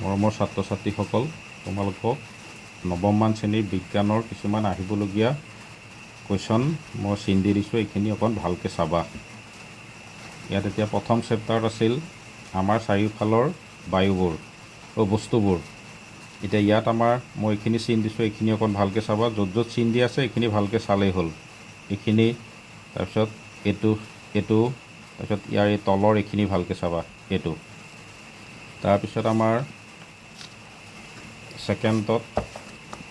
মৰমৰ ছাত্ৰ ছাত্ৰীসকল, তোমালোকক নৱমমান শ্ৰেণীৰ বিজ্ঞানৰ কিছুমান আহিবলগীয়া কুৱেশ্যন মই চিন দি দিছোঁ, এইখিনি অকণ ভালকৈ চাবা। ইয়াত এতিয়া প্ৰথম চেপ্টাৰত আছিল আমাৰ চাৰিওফালৰ বায়ুবোৰ বস্তুবোৰ। এতিয়া ইয়াত মই এইখিনি চিন দিছোঁ, এইখিনি অকণ ভালকৈ চাবা। য'ত য'ত চিন দি আছে এইখিনি ভালকৈ চালেই হ'ল। এইখিনি তাৰপিছত এইটো তাৰপিছত ইয়াৰ এই তলৰ এইখিনি ভালকৈ চাবা, এইটো। তাৰপিছত আমাৰ ছেকেণ্ডত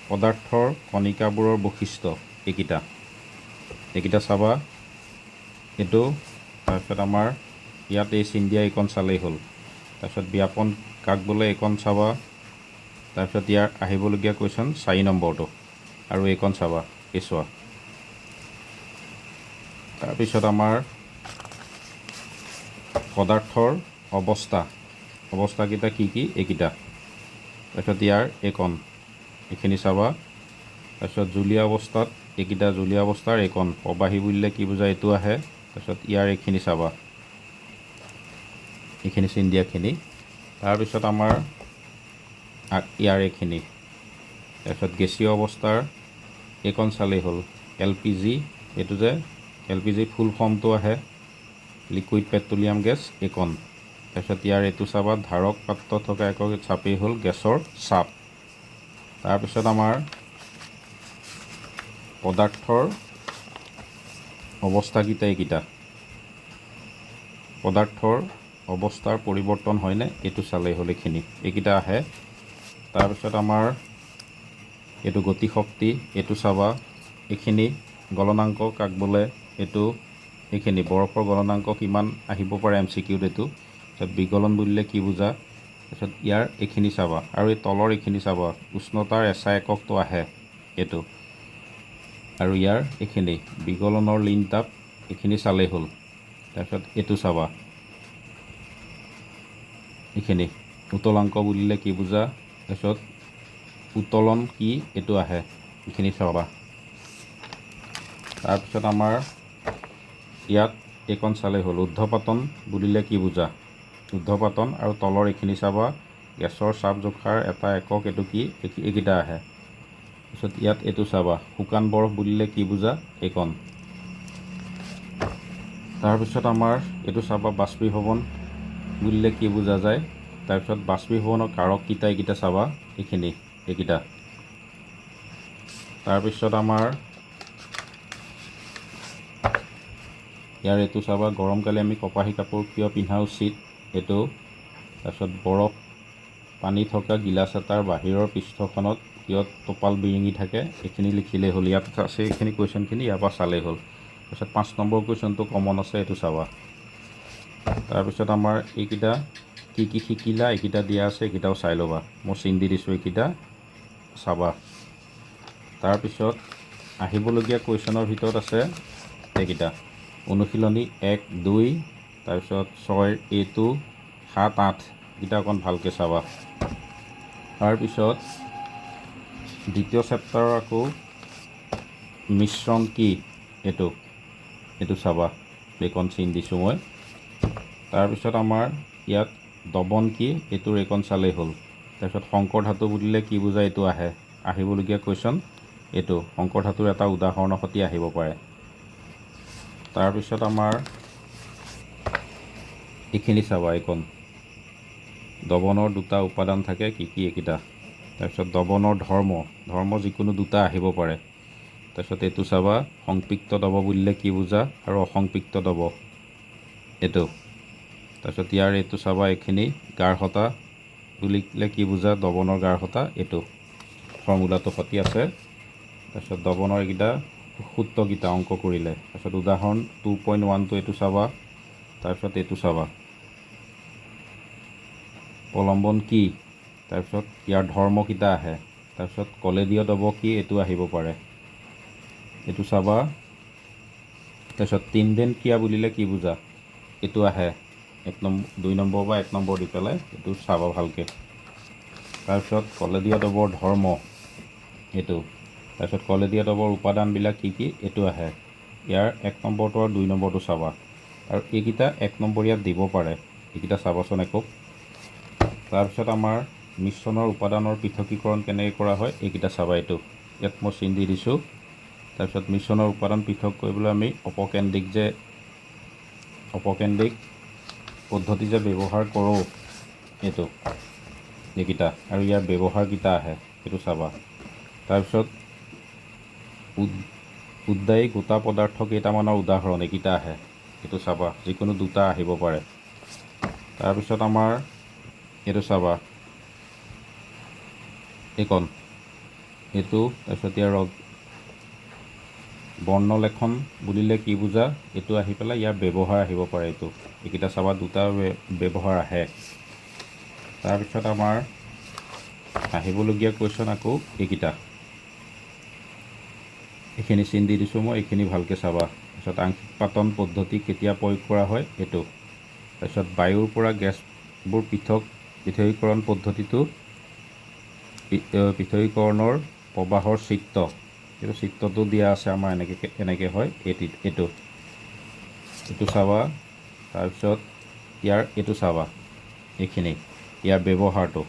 পদাৰ্থৰ কণিকাবোৰৰ বৈশিষ্ট্য, এইকেইটা চাবা, এইটো। তাৰপিছত আমাৰ ইয়াত এই চিন দিয়া এইকণ চালেই হ'ল। তাৰপিছত ব্যাপন কাক বোলে, এইকণ চাবা। তাৰপিছত ইয়াৰ আহিবলগীয়া কুৱেশ্যন 4 নম্বৰটো, আৰু এইকণ চাবা, এই চোৱা। তাৰপিছত আমাৰ পদাৰ্থৰ অৱস্থাকেইটা কি কি, এইকেইটা। তাৰপিছত ইয়াৰ এইখিনি চাবা। তাৰপিছত জুলীয়া অৱস্থাত এইকেইটা, জুলীয়া অৱস্থাৰ এইকণ প্ৰবাহী বুলিলে কি বুজায়, এইটো আহে। তাৰপিছত ইয়াৰ এইখিনি চাবা, এইখিনি চিন দিয়াখিনি। তাৰপিছত আমাৰ ইয়াৰ এইখিনি। তাৰপিছত গেছীয় অৱস্থাৰ এইকণ চালেই হ'ল, LPG। এইটো যে LPG ফুল ফৰ্মটো আহে, লিকুইড পেট্ৰলিয়াম গেছ, এইকণ। তাৰপিছত ইয়াৰ এইটো চাবা, ধাৰক পাত্ৰত থকা একক চাপেই হ'ল গেছৰ চাপ। তাৰপিছত আমাৰ পদাৰ্থৰ অৱস্থাকেইটা এইকেইটা। পদাৰ্থৰ অৱস্থাৰ পৰিৱৰ্তন হয়নে, এইটো চালেই হ'ল, এইকেইটা আহে। তাৰপিছত আমাৰ এইটো গতিশক্তি, এইটো চাবা। এইখিনি গলনাংক কাক বোলে, এইখিনি বৰফৰ গলনাংক কিমান আহিব পাৰে MCQত, এইটো। তাৰপিছত বিগলন বুলিলে কি বুজা। তাৰপিছত ইয়াৰ এইখিনি চাবা, আৰু এই তলৰ এইখিনি চাবা, উষ্ণতাৰ SI এককটো আহে, এইটো। আৰু ইয়াৰ এইখিনি বিগলনৰ লীন তাপ, এইখিনি চালেই হ'ল। তাৰপিছত এইটো চাবা, এইখিনি উতলাংক বুলিলে কি বুজা। তাৰপিছত উত্তোলন কি, এইটো আহে, এইখিনি চাবা। তাৰপিছত আমাৰ ইয়াত এইকণ চালেই হ'ল, ঊৰ্ধ্বপাতন বুলিলে কি বুজা। ঊৰ্ধ্বপাতন আৰু তলৰ এইখিনি চাবা, গেছৰ চাপ জোখাৰ এটা একক, এইটো কি, এইকেইটা আহে। তাৰপিছত ইয়াত এইটো চাবা, শুকান বৰফ বুলিলে কি বুজা, এইকণ। তাৰপিছত আমাৰ এইটো চাবা, বাষ্পীভৱন বুলিলে কি বুজা যায়। তাৰপিছত বাষ্পীভৱনৰ কাৰককেইটা, এইকেইটা চাবা, এইকেইটা। তাৰপিছত আমাৰ ইয়াৰ এইটো চাবা, গৰমকালি আমি কপাহী কাপোৰ কিয় পিন্ধা উচিত, এইটো। তাৰপিছত বৰফ পানী থকা গিলাচ এটাৰ বাহিৰৰ পৃষ্ঠখনত কিয় টোপাল বিৰিঙি থাকে, এইখিনি লিখিলেই হ'ল। ইয়াত আছে এইখিনি কুৱেশ্যনখিনি, ইয়াৰ পৰা চালেই হ'ল। তাৰপিছত 5 নম্বৰ কুৱেশ্যনটো কমন আছে, এইটো চাবা। তাৰপিছত আমাৰ এইকেইটা কি কি শিকিলা, এইকেইটা দিয়া আছে, এইকেইটাও চাই ল'বা। মই চিন দি দিছোঁ, এইকেইটা চাবা। তাৰপিছত আহিবলগীয়া কুৱেশ্যনৰ ভিতৰত আছে এইকেইটা, অনুশীলনী 1, 2, তাৰপিছত 6, এইটো 7, 8, এইকেইটা অকণ ভালকৈ চাবা। তাৰপিছত দ্বিতীয় চেপ্টাৰৰ আকৌ মিশ্ৰণ কি, এইটো চাবা, এইকণ চিন দিছোঁ মই। তাৰপিছত আমাৰ ইয়াত দবন কি, এইটোৰ এইকণ চালেই হ'ল। তাৰপিছত সংকৰ ধাতু বুলিলে কি বুজায়, এইটো আহে। আহিবলগীয়া কুৱেশ্যন এইটো, সংকৰ ধাতুৰ এটা উদাহৰণৰ সৈতে আহিব পাৰে। তাৰপিছত আমাৰ এইখিনি চাবা, এইকণ দবনৰ দুটা উপাদান থাকে, কি কি, এইকেইটা। তাৰপিছত দবনৰ ধৰ্ম যিকোনো দুটা আহিব পাৰে। তাৰপিছত এইটো চাবা, সংপৃক্ত দব বুলিলে কি বুজা, আৰু অসংপৃক্ত দব, এইটো। তাৰপিছত ইয়াৰ এইটো চাবা, এইখিনি গাঢ়তা বুলিলে কি বুজা, দবনৰ গাঢ়তা, এইটো ফৰ্মুলাটো সতি আছে। তাৰপিছত দবনৰ এইকেইটা সূত্ৰকেইটা অংক কৰিলে। তাৰপিছত উদাহৰণ 2.1টো এইটো চাবা। তাৰপিছত এইটো চাবা, প্ৰলম্বন কি, তাৰপিছত ইয়াৰ ধৰ্মকেইটা আহে। তাৰপিছত কলেদীয় দব কি, এইটো আহিব পাৰে, এইটো চাবা। তাৰপিছত তিনবেন ক্ৰিয়া বুলিলে কি বুজা, এইটো আহে। 2 নম্বৰ বা 1 নম্বৰ দি পেলাই এইটো চাবা ভালকৈ। তাৰপিছত কলেদীয় দবৰ ধৰ্ম, এইটো। তাৰপিছত কলেদীয় দবৰ উপাদানবিলাক কি কি, এইটো আহে। ইয়াৰ 1 নম্বৰটো আৰু 2 নম্বৰটো চাবা। আৰু এইকেইটা 1 নম্বৰ ইয়াত দিব পাৰে, এইকেইটা চাবাচোন একো। তাৰপিছত আমাৰ মিশ্ৰণৰ উপাদানৰ পৃথকীকৰণ কেনেকৈ কৰা হয় এইকেইটা চাবা। এইটো ইয়াত মই চিন দি দিছোঁ। তাৰপিছত মিশ্ৰণৰ উপাদান পৃথক কৰিবলৈ আমি অপকেন্দ্ৰিক পদ্ধতি যে ব্যৱহাৰ কৰোঁ এইকেইটা আৰু ইয়াৰ ব্যৱহাৰকেইটা আহে সেইটো চাবা। তাৰপিছত উদ্বায়ী গোটা পদাৰ্থ কেইটামানৰ উদাহৰণ এইকেইটা আহে এইটো চাবা, যিকোনো দুটা আহিব পাৰে। তাৰপিছত আমাৰ এইটো চাবা এইটো তাৰপিছত ইয়াৰ বৰ্ণলেখন বুলিলে কি বুজা এইটো আহি পেলাই ইয়াৰ ব্যৱহাৰ আহিব পাৰে। এইকেইটা চাবা, দুটা ব্যৱহাৰ আহে। তাৰপিছত আমাৰ আহিবলগীয়া কুৱেশ্যন আকৌ এইখিনি চিন দি দিছোঁ মই, এইখিনি ভালকৈ চাবা। তাৰপিছত আংশিক পাতন পদ্ধতি কেতিয়া প্ৰয়োগ কৰা হয় এইটো। তাৰপিছত বায়ুৰ পৰা গেছবোৰ পৃথকীকৰণ পদ্ধতিটো পৃথকীকৰণৰ প্ৰবাহৰ এইটো চিত্ৰটো দিয়া আছে আমাৰ এনেকৈ হয় এইটো চাবা। তাৰপিছত এইটো চাবা, এইখিনি ইয়াৰ ব্যৱহাৰটো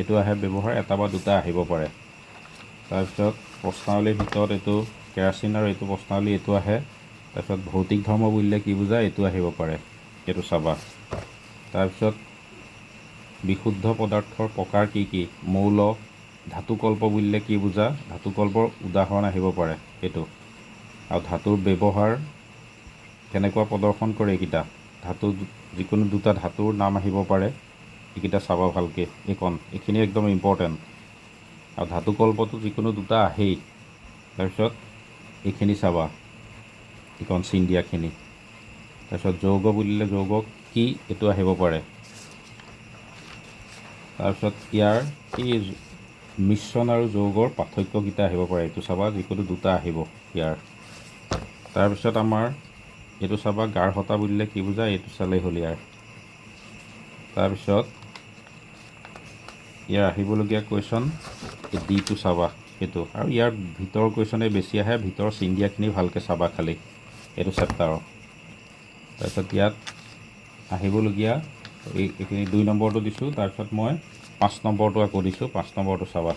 এইটো আহে ব্যৱহাৰ, এটা বা দুটা আহিব পাৰে। তাৰপিছত প্ৰশ্নাৱলীৰ ভিতৰত এইটো কেৰাচিন আৰু এইটো প্ৰশ্নাৱলী এইটো আহে। তাৰপিছত ভৌতিক ধৰ্ম বুলিলে কি বুজা এইটো আহিব পাৰে, এইটো চাবা। তাৰপিছত বিশুদ্ধ পদাৰ্থৰ প্ৰকাৰ কি কি, মৌল, ধাতুকল্প বুলিলে কি বুজা, ধাতুকল্পৰ উদাহৰণ আহিব পাৰে এইটো। আৰু ধাতুৰ ব্যৱহাৰ কেনেকুৱা প্ৰদৰ্শন কৰে এইকেইটা, যিকোনো দুটা ধাতুৰ নাম আহিব পাৰে, এইকেইটা চাবা ভালকৈ। এইখিনি একদম ইম্পৰ্টেণ্ট। আৰু ধাতুকল্পটো যিকোনো দুটা আহেই। তাৰপিছত এইখিনি চাবা, চিন দিয়াখিনি। তাৰপিছত যৌগ বুলিলে যৌগ কি এইটো আহিব পাৰে। তাৰপিছত ইয়াৰ মিশ্ৰণ আৰু যৌগৰ পাৰ্থক্যকেইটা আহিব পাৰে, এইটো চাবা, যিকোনো দুটা আহিব ইয়াৰ। তাৰপিছত আমাৰ এইটো চাবা, গাঢ়তা বুলিলে কি বুজা এইটো চালেই হ'ল ইয়াৰ। তাৰপিছত ইয়াৰ আহিবলগীয়া কুৱেশ্যন ডিটো চাবা এইটো, আৰু ইয়াৰ ভিতৰৰ কুৱেশ্যনে বেছি আহে, ভিতৰৰ চিন দিয়াখিনি ভালকৈ চাবা খালি এইটো চেপ্টাৰৰ। তাৰপিছত ইয়াত আহিবলগীয়া এইখিনি 2 নম্বৰটো দিছোঁ। তাৰপিছত মই 5 নম্বৰটো আকৌ দিছোঁ, 5 নম্বৰটো চাবা।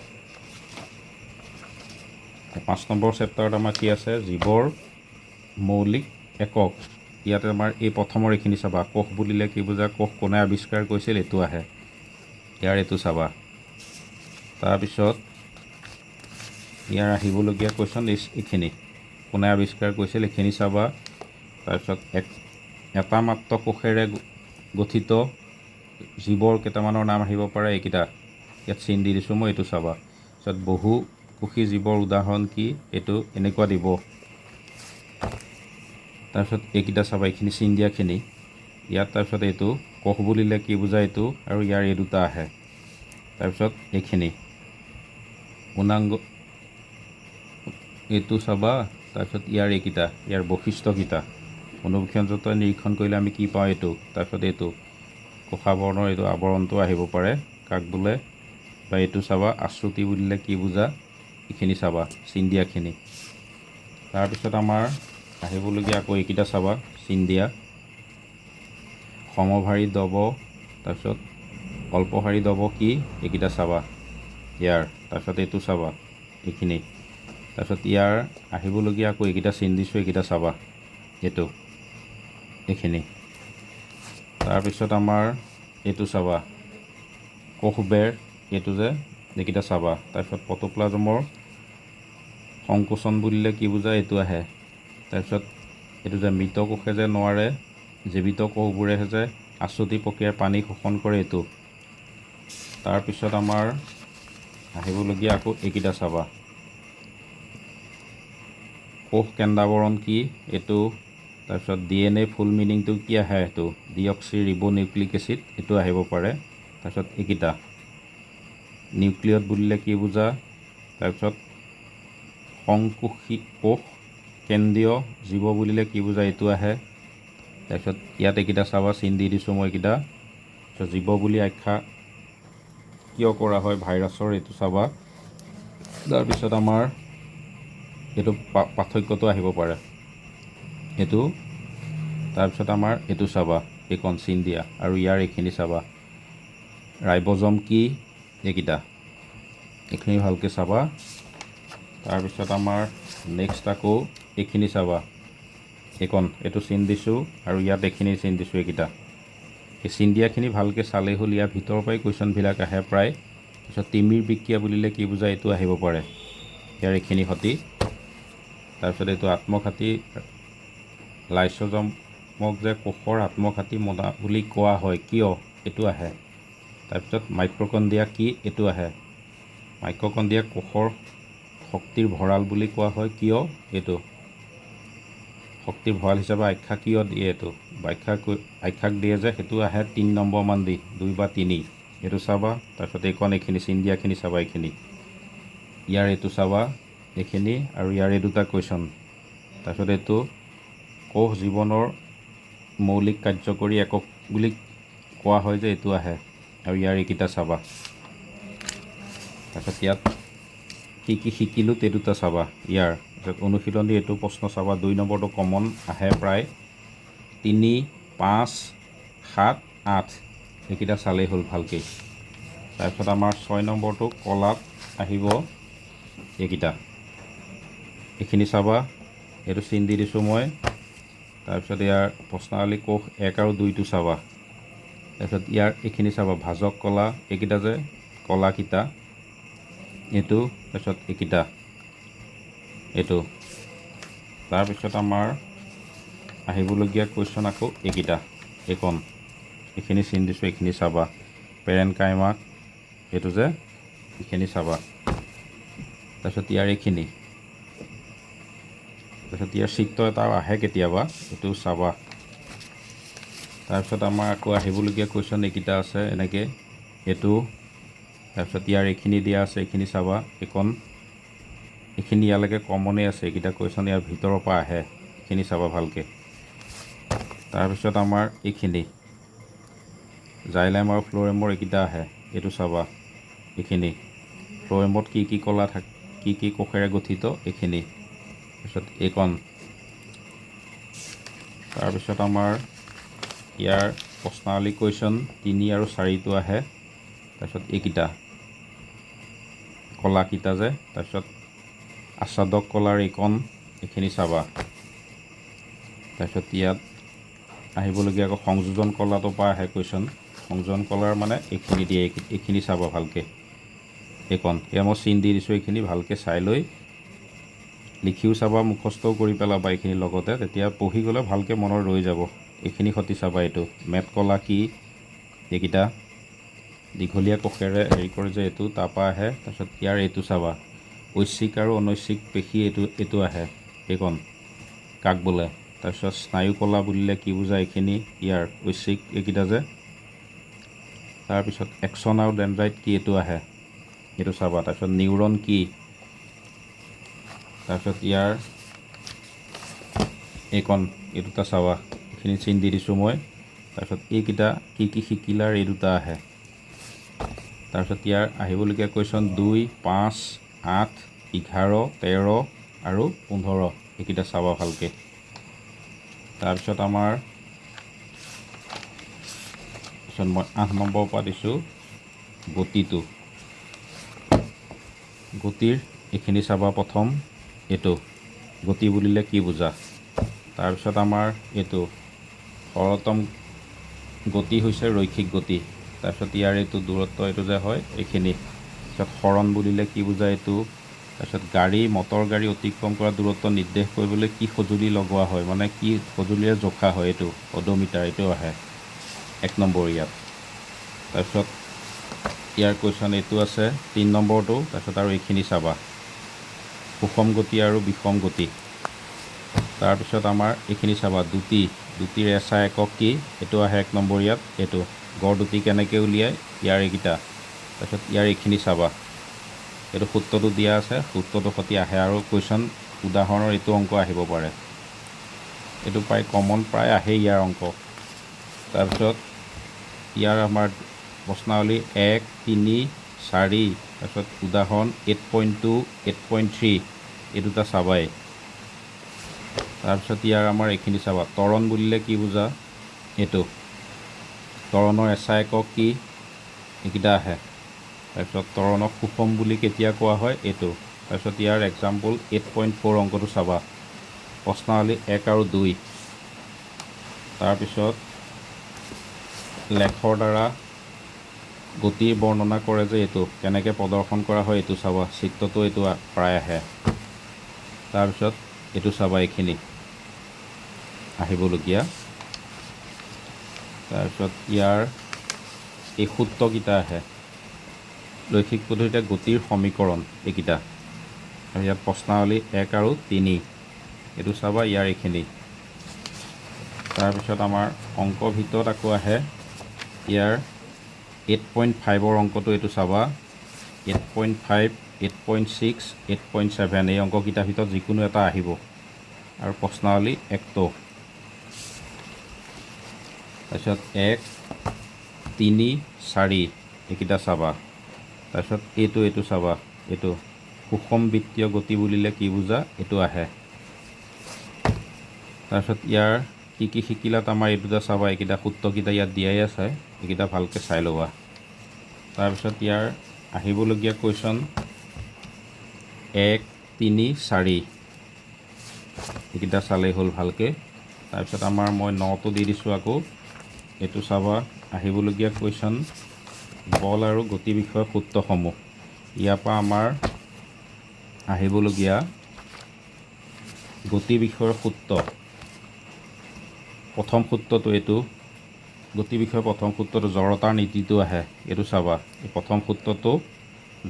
5 নম্বৰ চেপ্টাৰত আমাৰ কি আছে, জীৱৰ মৌলিক একক। ইয়াতে আমাৰ এই প্ৰথমৰ এইখিনি চাবা, কোষ বুলিলে কি বুজা, কোষ কোনে আৱিষ্কাৰ কৰিছিল এইটো আহে ইয়াৰ, এইটো চাবা। তাৰপিছত ইয়াৰ আহিবলগীয়া কুৱেশ্যন এইখিনি, কোনে আৱিষ্কাৰ কৰিছিল এইখিনি চাবা। তাৰপিছত এটা মাত্ৰ কোষেৰে গঠিত জীৱৰ কেইটামানৰ নাম আহিব পাৰে, এইকেইটা ইয়াত চিন দি দিছোঁ মই, এইটো চাবা। তাৰপিছত বহুকোষী জীৱৰ উদাহৰণ কি এইটো এনেকুৱা দিব। তাৰপিছত এইকেইটা চাবা, এইখিনি চিন দিয়াখিনি ইয়াত। তাৰপিছত এইটো কোষ বুলিলে কি বুজা এইটো, আৰু ইয়াৰ এই দুটা আহে। তাৰপিছত এইখিনি পূৰ্ণাংগ এইটো চাবা। তাৰপিছত ইয়াৰ বৈশিষ্ট্যকেইটা, অনুবীক্ষণযন্ত্ৰই নিৰীক্ষণ কৰিলে আমি কি পাওঁ এইটো। তাৰপিছত এইটো কোষাৱৰণৰ এইটো আৱৰণটো আহিব পাৰে, কাক বোলে, বা এইটো চাবা, আশ্ৰুতি বুলিলে কি বুজা এইখিনি চাবা, চিন দিয়াখিনি। তাৰপিছত আমাৰ আহিবলগীয়া আকৌ এইকেইটা চাবা, চিন দিয়া, সমভাৰী দ্ৰৱ, তাৰপিছত অল্পহাৰী দ্ৰৱ কি এইকেইটা চাবা ইয়াৰ। তাৰপিছত এইটো চাবা, এইখিনি। তাৰপিছত ইয়াৰ আহিবলগীয়া আকৌ এইকেইটা চিন দিছোঁ, এইকেইটা চাবা এইখিনি। তাৰপিছত আমাৰ এইটো চাবা, কোষবেৰ এইটো যে এইকেইটা চাবা। তাৰপিছত প্ৰটোপ্লাজমৰ সংকোচন বুলিলে কি বুজা এইটো আহে। তাৰপিছত এইটো যে মৃত কোষে যে নোৱাৰে, জীৱিত কোষবোৰেহে যে আশ্ৰুতি প্ৰক্ৰিয়াৰ পানী শোষণ কৰে এইটো। তাৰপিছত আমাৰ আহিবলগীয়া আকৌ এইকেইটা চাবা, কোষ কেন্দ্ৰাৱৰণ কি এইটো। তাৰপিছত DNA ফুল মিনিংটো কি আহে, এইটো ডিঅক্সি ৰিবো নিউক্লিক এচিড এইটো আহিব পাৰে। তাৰপিছত এইকেইটা নিউক্লিয়ড বুলিলে কি বুজা। তাৰপিছত সংকোষী কোষ কেন্দ্ৰীয় জীৱ বুলিলে কি বুজা এইটো আহে। তাৰপিছত ইয়াত এইকেইটা চাবা, চিন দি দিছোঁ মই এইকেইটা। তাৰপিছত জীৱ বুলি আখ্যা কিয় কৰা হয় ভাইৰাছৰ, এইটো চাবা। তাৰপিছত আমাৰ এইটো পাৰ্থক্যটো আহিব পাৰে এইটো। তাৰপিছত আমাৰ এইটো চাবা, এইকণ চিন দিয়া, আৰু ইয়াৰ এইখিনি চাবা, ৰাইব'জম কি এইকেইটা এইখিনি ভালকৈ চাবা। তাৰপিছত আমাৰ নেক্সট আকৌ এইখিনি চাবা, এইটো চিন দিছোঁ আৰু ইয়াত এইখিনি চিন দিছোঁ। এইকেইটা এই চিন দিয়াখিনি ভালকৈ চালেই হ'ল। ইয়াৰ ভিতৰৰ পৰাই কুৱেশ্যনবিলাক আহে প্ৰায়। তাৰপিছত তিমিৰ বিক্ৰিয়া বুলিলে কি বুজায় এইটো আহিব পাৰে ইয়াৰ এইখিনি সতি। তাৰপিছত এইটো আত্মঘাতী লাইচ'জমক যে কোষৰ আত্মঘাতী মোনা বুলি কোৱা হয় কিয়, এইটো আহে। তাৰপিছত মাইক্ৰকণ্ড্ৰিয়া কি, এইটো আহে। মাইক্ৰকণ্ড্ৰিয়া কোষৰ শক্তিৰ ভঁৰাল বুলি কোৱা হয় কিয়, এইটো শক্তিৰ ভঁৰাল হিচাপে আখ্যা কিয় দিয়ে, এইটো আখ্যাক দিয়ে যে, সেইটো আহে 3 নম্বৰমান দি, 2 বা 3 এইটো চাবা। তাৰপিছত এইখিনি চিন দিয়াখিনি চাবা, এইখিনি ইয়াৰ এইটো চাবা, এইখিনি আৰু ইয়াৰ এই দুটা কুৱেশ্যন। তাৰপিছত এইটো কোষ জীৱনৰ মৌলিক কাৰ্যকৰী একক বুলি কোৱা হয় যে, এইটো আহে আৰু ইয়াৰ এইকেইটা চাবা। তাৰপিছত ইয়াত কি শিকিলোঁ তে দুটা চাবা। ইয়াৰ তাৰপিছত অনুশীলনী এইটো প্ৰশ্ন চাবা। 2 নম্বৰটো কমন আহে প্ৰায়, 3, 5, 7, 8 এইকেইটা চালেই হ'ল ভালকৈ। তাৰপিছত আমাৰ 6 নম্বৰটো কলাত আহিব এইকেইটা, এইখিনি চাবা। এইটো চিন দি দিছোঁ মই। তাৰপিছত ইয়াৰ প্ৰশ্নাৱলী কোষ 1 আৰু 2টো চাবা। তাৰপিছত ইয়াৰ এইখিনি চাবা, ভাজক কলা, এইকেইটা যে কলাকেইটা এইটো। তাৰপিছত এইকেইটা এইটো। তাৰপিছত আমাৰ আহিবলগীয়া কুৱেশ্যন আকৌ এইকেইটা, এইখিনি চিন দিছোঁ, এইখিনি চাবা। পেৰেনকাইমাক এইটো যে, এইখিনি চাবা। তাৰপিছত ইয়াৰ এইখিনি, তাৰপিছত ইয়াৰ চিত্ৰ এটা আহে কেতিয়াবা, এইটো চাবা। তাৰপিছত আমাৰ আকৌ আহিবলগীয়া কুৱেশ্যন এইকেইটা আছে এনেকৈ, এইটো। তাৰপিছত ইয়াৰ এইখিনি দিয়া আছে, এইখিনি চাবা। এইখিনি ইয়ালৈকে কমনেই আছে, এইকেইটা কুৱেশ্যন ইয়াৰ ভিতৰৰ পৰা আহে, এইখিনি চাবা ভালকৈ। তাৰপিছত আমাৰ এইখিনি জাইলাম আৰু ফ্ল'ৰেমৰ এইকেইটা আহে, এইটো চাবা। এইখিনি ফ্ল'ৰেমত কি কলা কি কোষেৰে গঠিত, এইখিনি। তাৰপিছত তাৰপিছত আমাৰ ইয়াৰ প্ৰশ্নাৱলী কুৱেশ্যন 3 আৰু 4টো আহে। তাৰপিছত এইকেইটা কলাকেইটা যে, তাৰপিছত আস্বাদক কলাৰ এইখিনি চাবা। তাৰপিছত ইয়াত আহিবলগীয়া আকৌ সংযোজন কলাটোৰ পৰা আহে কুৱেশ্যন। সংযোজন কলাৰ মানে এইখিনি দিয়ে, এইখিনি চাবা ভালকৈ। এয়া মই চিন দি দিছোঁ, এইখিনি ভালকৈ চাই লৈ লিখিও চাবা, মুখস্থও কৰি পেলাবা এইখিনিৰ লগতে, তেতিয়া পঢ়ি গ'লে ভালকৈ মনত ৰৈ যাব। এইখিনি সতি চাবা। এইটো মেট কলা কি, এইকেইটা দীঘলীয়া কোষেৰে হেৰি কৰে যে, এইটো তাৰপৰা আহে। তাৰপিছত ইয়াৰ এইটো চাবা, ঐচ্ছিক আৰু অনৈচ্ছিক পেশী, এইটো আহে, কাক বোলে। তাৰপিছত স্নায়ু কলা বুলিলে কি বুজায়, এইখিনি ইয়াৰ ঐচ্ছিক এইকেইটা যে। তাৰপিছত একচন আৰু ডেনড্ৰাইট কি, এইটো আহে, এইটো চাবা। তাৰপিছত নিউৰন কি, তাৰপিছত ইয়াৰ এই দুটা চাবা, এইখিনি চিন দি দিছোঁ মই। তাৰপিছত এইকেইটা কি শিকিলাৰ এই দুটা আহে। তাৰপিছত ইয়াৰ আহিবলগীয়া কুৱেশ্যন 2, 5, 8, 11, 13 আৰু 15 এইকেইটা চাবা ভালকৈ। তাৰপিছত আমাৰ মই 8 নম্বৰৰ পৰা দিছোঁ গতিটো। গতিৰ এইখিনি চাবা প্ৰথম, এইটো গতি বুলিলে কি বুজা। তাৰপিছত আমাৰ এইটো সৰলতম গতি হৈছে ৰৈখিক গতি। তাৰপিছত ইয়াৰ এইটো দূৰত্ব, এইটো যে হয় এইখিনি। তাৰপিছত সৰণ বুলিলে কি বুজায়, এইটো। তাৰপিছত মটৰ গাড়ী অতিক্ৰম কৰা দূৰত্ব নিৰ্দেশ কৰিবলৈ কি সঁজুলি লগোৱা হয়, মানে কি সঁজুলিৰে জোখা হয়, এইটো অডোমিটাৰ, এইটো আহে 1 নম্বৰ ইয়াত। তাৰপিছত ইয়াৰ কুৱেশ্যন এইটো আছে 3 নম্বৰটো। তাৰপিছত আৰু এইখিনি চাবা, সুষম গতি আৰু বিষম গতি। তাৰপিছত আমাৰ এইখিনি চাবা, দ্ৰুতিৰ এচআই একক কি, এইটো আহে 1 নম্বৰ ইয়াত। এইটো গড় দ্ৰুতি কেনেকৈ উলিয়ায়, ইয়াৰ এইকেইটা। তাৰপিছত ইয়াৰ এইখিনি চাবা, এইটো সূত্ৰটো দিয়া আছে, সূত্ৰটোৰ সৈতে আহে আৰু কুৱেশ্যন উদাহৰণৰ এইটো অংক আহিব পাৰে। এইটো প্ৰায় কমন, প্ৰায় আহেই ইয়াৰ অংক। তাৰপিছত ইয়াৰ আমাৰ প্ৰশ্নাৱলী 1, 3, 4, তাৰপিছত উদাহৰণ 8.2, 8.3 এই দুটা চাবাই। তাৰপিছত ইয়াৰ আমাৰ এইখিনি চাবা, ত্বৰণ বুলিলে কি বুজা, এইটো ত্বৰণৰ এচআই একক কি, এইকেইটা আহে। তাৰপিছত তৰণক সুষম বুলি কেতিয়া কোৱা হয় এইটো। তাৰপিছত ইয়াৰ এক্সাম্পল 8.4 অংকটো চাবা, প্ৰশ্নাৱলী 1 আৰু 2। তাৰপিছত লেখৰ দ্বাৰা গতিৰ বৰ্ণনা কৰে যে এইটো কেনেকৈ প্ৰদৰ্শন কৰা হয় এইটো চাবা, চিত্ৰটো এইটো প্ৰায় আহে। তাৰপিছত এইটো চাবা, এইখিনি আহিবলগীয়া। তাৰপিছত ইয়াৰ এই সূত্ৰকেইটা আহে, লৈখিক পদ্ধতিতে গতিৰ সমীকৰণ এইকেইটা। আৰু ইয়াত প্ৰশ্নাৱলী 1 আৰু 3 এইটো চাবা, ইয়াৰ এইখিনি। তাৰপিছত আমাৰ অংকৰ ভিতৰত আকৌ আহে ইয়াৰ 8.5ৰ অংকটো এইটো চাবা, 8.5, 8.6, 8.7 এই অংককেইটাৰ ভিতৰত যিকোনো এটা আহিব। আৰু প্ৰশ্নাৱলী 1টো। তাৰপিছত 1, 3, 4 এইকেইটা চাবা। তাৰপিছত এইটো চাবা, এইটো সুষম বৃত্তীয় গতি বুলিলে কি বুজা এইটো আহে। তাৰপিছত ইয়াৰ কি শিকিলাত আমাৰ এই দুটা চাবা, এইকেইটা সূত্ৰকেইটা ইয়াত দিয়াই আছে, এইকেইটা ভালকৈ চাই ল'বা। তাৰপিছত ইয়াৰ আহিবলগীয়া কুৱেশ্যন 1, 3, 4 এইকেইটা চালেই হ'ল ভালকৈ। তাৰপিছত আমাৰ মই 9টো দি দিছোঁ আকৌ, এইটো চাবা। আহিবলগীয়া কুৱেশ্যন বল আৰু গতি বিষয়ক সূত্ৰসমূহ। ইয়াৰ পৰা আমাৰ আহিবলগীয়া গতি বিষয়ৰ সূত্ৰ, প্ৰথম সূত্ৰটো এইটো, গতি বিষয়ৰ প্ৰথম সূত্ৰটো জড়তাৰ নীতিটো আহে, এইটো চাবা। এই প্ৰথম সূত্ৰটো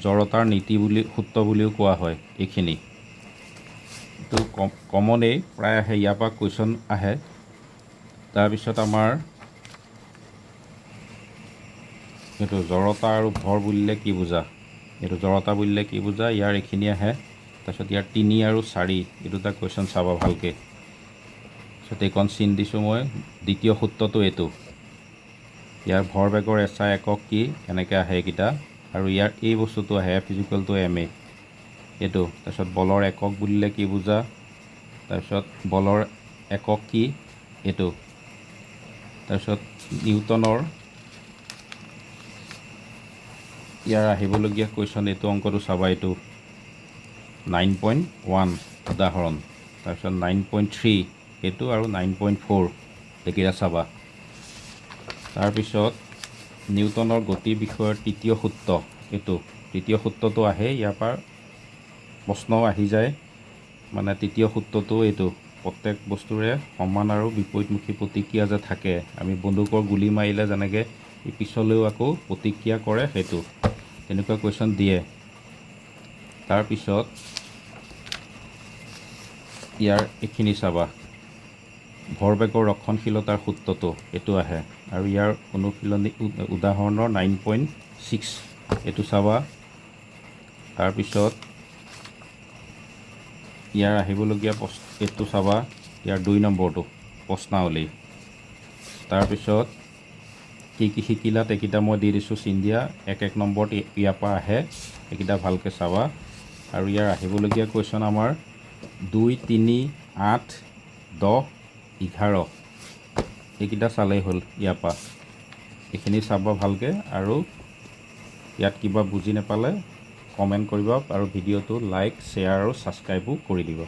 জড়তাৰ নীতি বুলি সূত্ৰ বুলিও কোৱা হয়। এইখিনি এইটো কমনেই প্ৰায় আহে, ইয়াৰ পৰা কুৱেশ্যন আহে। তাৰপিছত আমাৰ এইটো জড়তা আৰু ভৰ বুলিলে কি বুজা, এইটো জড়তা বুলিলে কি বুজা, ইয়াৰ এইখিনি আহে। তাৰপিছত ইয়াৰ 3 আৰু 4 এই দুটা কুৱেশ্যন চাবা ভালকৈ। তাৰপিছত এইকণ চিন দিছোঁ মই, দ্বিতীয় সূত্ৰটো এইটো, ইয়াৰ ভৰবেগৰ SI একক কি, এনেকৈ আহে এইকেইটা। আৰু ইয়াৰ এই বস্তুটো আহে F = ma এইটো। তাৰপিছত বলৰ একক বুলিলে কি বুজা, তাৰপিছত বলৰ একক কি এইটো। তাৰপিছত নিউটনৰ ইয়াৰ আহিবলগীয়া কুৱেশ্যন এইটো অংকটো চাবা, এইটো 9.1 উদাহৰণ। তাৰপিছত 9.3 এইটো আৰু 9.4 এইকেইটা চাবা। তাৰপিছত নিউটনৰ গতিৰ বিষয়ৰ তৃতীয় সূত্ৰ এইটো, তৃতীয় সূত্ৰটো আহে, ইয়াৰ পৰা প্ৰশ্নও আহি যায়। মানে তৃতীয় সূত্ৰটো এইটো, প্ৰত্যেক বস্তুৰে সমান আৰু বিপৰীতমুখী প্ৰতিক্ৰিয়া যে থাকে, আমি বন্দুকৰ গুলি মাৰিলে যেনেকৈ পিছলৈও আকৌ প্ৰতিক্ৰিয়া কৰে, সেইটো তেনেকুৱা কুৱেশ্যন দিয়ে। তাৰপিছত ইয়াৰ এইখিনি চাবা, ভৰবেগৰ ৰক্ষণশীলতাৰ সূত্ৰটো এইটো আহে। আৰু ইয়াৰ অনুশীলনী উদাহৰণৰ 9.6 এইটো চাবা। তাৰপিছত ইয়াৰ আহিবলগীয়া এইটো চাবা, ইয়াৰ 2 নম্বৰটো প্ৰশ্নাৱলী। তাৰপিছত কি শিকিলাত এইকেইটা মই দি দিছোঁ চিন দিয়া, 1 নম্বৰত ইয়াৰ পৰা আহে, এইকেইটা ভালকৈ চাবা। আৰু ইয়াৰ আহিবলগীয়া কুৱেশ্যন আমাৰ 2, 3, 8, 10, 11 এইকেইটা চালেই হ'ল ইয়াৰ পৰা। এইখিনি চাবা ভালকৈ। আৰু ইয়াত কিবা বুজি নাপালে কমেণ্ট কৰিবা, আৰু ভিডিঅ'টো লাইক, শ্বেয়াৰ আৰু ছাবস্ক্ৰাইবো কৰি দিবা।